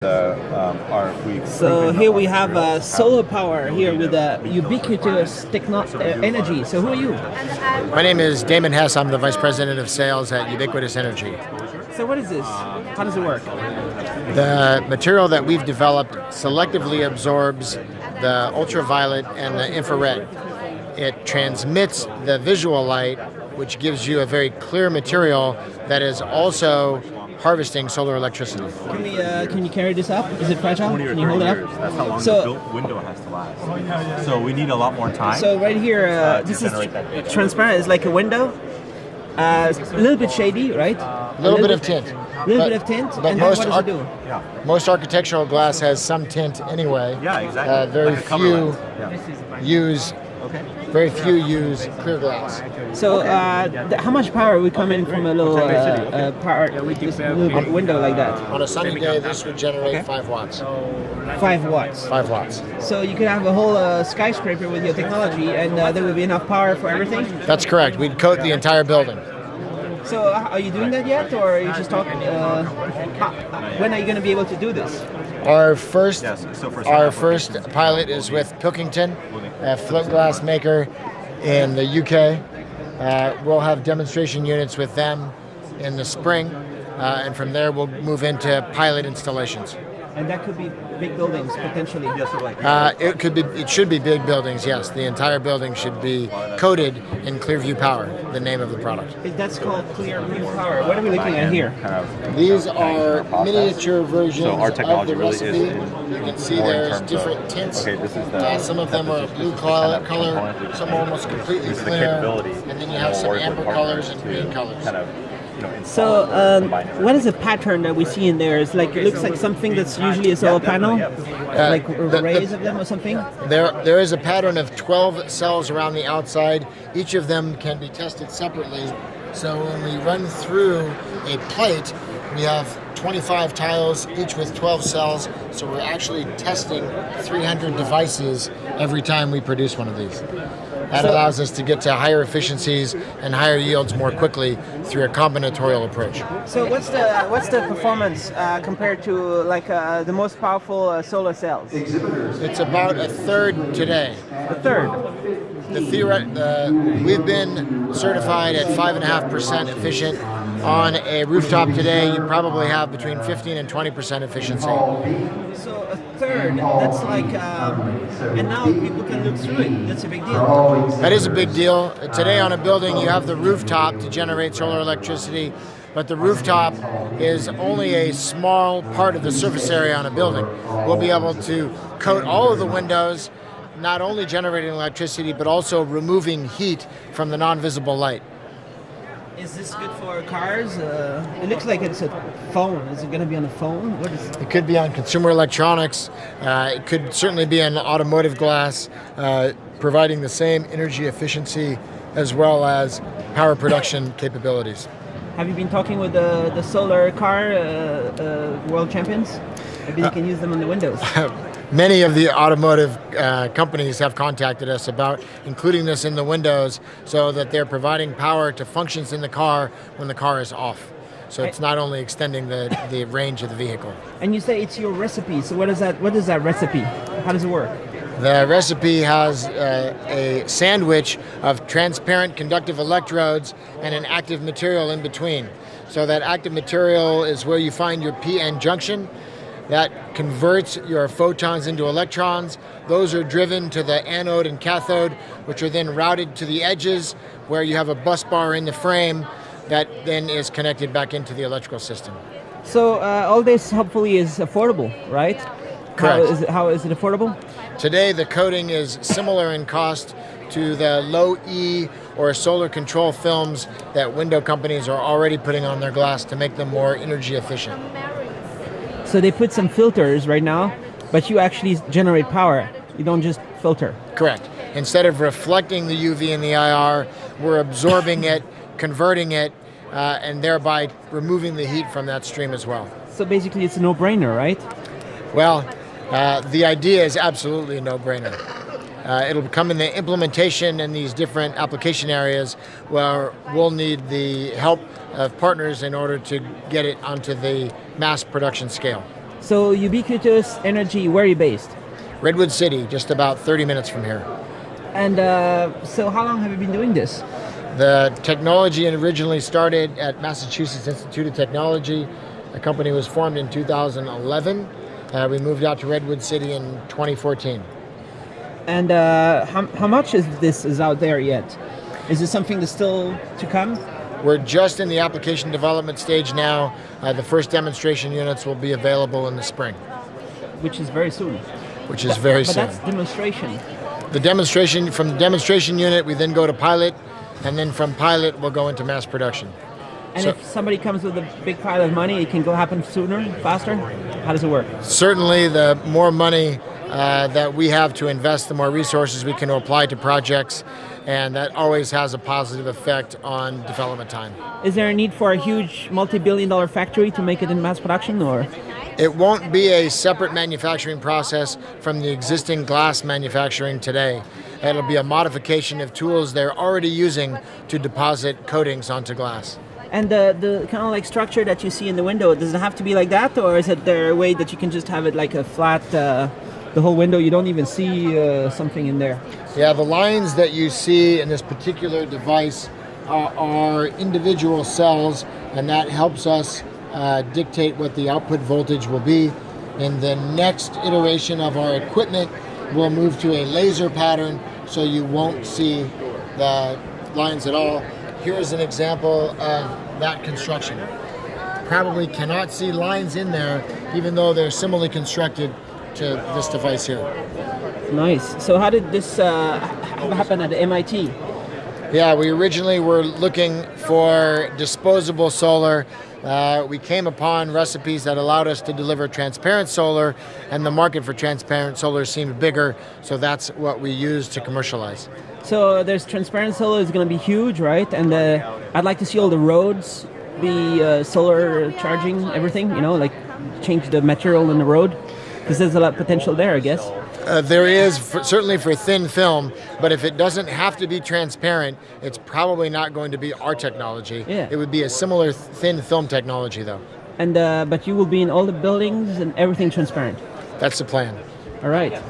So here we have solar power here with Ubiquitous energy. So who are you? My name is Damon Hess. I'm the Vice President of Sales at Ubiquitous Energy. So what is this? How does it work? The material that we've developed selectively absorbs the ultraviolet and the infrared. It transmits the visual light, which gives you a very clear material that is also harvesting solar electricity. Can you carry this up? Is it fragile? Can you hold it up? That's how long the window has to last. So we need a lot more time. So right here, this is transparent. It's like a window. A little bit shady, right? A little bit of tint. A little bit of tint. But and most what does it do? most architectural glass has some tint anyway. Yeah, exactly. Very few use clear glass. So how much power would come in from a little little window like that? On a sunny day, this would generate 5 watts. 5 watts. 5 watts. So you could have a whole skyscraper with your technology, and there would be enough power for everything? That's correct. We'd coat the entire building. So are you doing that yet, or are you just talking? When are you going to be able to do this? Our first pilot is with Pilkington, a float glass maker in the UK. We'll have demonstration units with them in the spring, and from there we'll move into pilot installations. And that could be big buildings potentially. It should be big buildings. Yes, the entire building should be coated in Clearview Power, the name of the product. That's called Clearview Power. What are we looking at here? These are miniature versions our technology of the recipe. You can see there's different tints. Some of them are blue color, some are almost completely clear, and then you have some amber colors and green colors. So, what is the pattern that we see in there? It looks like something that's usually a solar panel, like arrays of them or something? There is a pattern of 12 cells around the outside. Each of them can be tested separately. So when we run through a plate, we have 25 tiles, each with 12 cells. So we're actually testing 300 devices every time we produce one of these. That allows us to get to higher efficiencies and higher yields more quickly through a combinatorial approach. So what's the performance compared to the most powerful solar cells? It's about a third today. A third? We've been certified at 5.5% efficient. On a rooftop today, you probably have between 15 and 20% efficiency. So a third, that's and now people can look through it. That's a big deal. That is a big deal. Today on a building, you have the rooftop to generate solar electricity, but the rooftop is only a small part of the surface area on a building. We'll be able to coat all of the windows, not only generating electricity, but also removing heat from the non-visible light. Is this good for cars? It looks like it's a phone. Is it going to be on a phone? What is it? It could be on consumer electronics. It could certainly be on automotive glass, providing the same energy efficiency as well as power production capabilities. Have you been talking with the solar car world champions? Maybe they can use them on the windows. Many of the automotive companies have contacted us about including this in the windows so that they're providing power to functions in the car when the car is off. So it's not only extending the range of the vehicle. And you say it's your recipe. So what is that recipe? How does it work? The recipe has a sandwich of transparent conductive electrodes and an active material in between. So that active material is where you find your p-n junction. That converts your photons into electrons. Those are driven to the anode and cathode, which are then routed to the edges where you have a bus bar in the frame that then is connected back into the electrical system. So all this hopefully is affordable, right? Correct. How is it affordable? Today the coating is similar in cost to the low E or solar control films that window companies are already putting on their glass to make them more energy efficient. So they put some filters right now, but you actually generate power. You don't just filter. Correct. Instead of reflecting the UV and the IR, we're absorbing it, converting it, and thereby removing the heat from that stream as well. So basically it's a no-brainer, right? Well, the idea is absolutely a no-brainer. It'll come in the implementation in these different application areas where we'll need the help of partners in order to get it onto the mass production scale. So Ubiquitous Energy, where are you based? Redwood City, just about 30 minutes from here. And so how long have you been doing this? The technology originally started at Massachusetts Institute of Technology. The company was formed in 2011. We moved out to Redwood City in 2014. And how much is this is out there yet? Is this something that's still to come? We're just in the application development stage now. The first demonstration units will be available in the spring. Which is very soon. Which is very soon. soon. But that's demonstration. From the demonstration unit, we then go to pilot, and then from pilot, we'll go into mass production. And if somebody comes with a big pile of money, it can go happen sooner, faster? How does it work? Certainly, the more money that we have to invest, the more resources we can apply to projects, and that always has a positive effect on development time. Is there a need for a huge multi-billion-dollar factory to make it in mass production, or? It won't be a separate manufacturing process from the existing glass manufacturing today. It'll be a modification of tools they're already using to deposit coatings onto glass. And the kind of like structure that you see in the window, does it have to be like that, or is it there a way that you can just have it like a flat, the whole window, you don't even see something in there? Yeah, the lines that you see in this particular device are individual cells, and that helps us dictate what the output voltage will be. In the next iteration of our equipment, we'll move to a laser pattern, so you won't see the lines at all. Here's an example of that construction. Probably cannot see lines in there, even though they're similarly constructed to this device here. Nice. So how did this happen at MIT? Yeah, we originally were looking for disposable solar. We came upon recipes that allowed us to deliver transparent solar, and the market for transparent solar seemed bigger, so that's what we used to commercialize. So there's transparent solar is going to be huge, right? And I'd like to see all the roads be solar charging everything, like change the material in the road, because there's a lot of potential there, I guess. There is, certainly for thin film, but if it doesn't have to be transparent, it's probably not going to be our technology. Yeah. It would be a similar thin film technology, though. And but you will be in all the buildings and everything transparent. That's the plan. All right.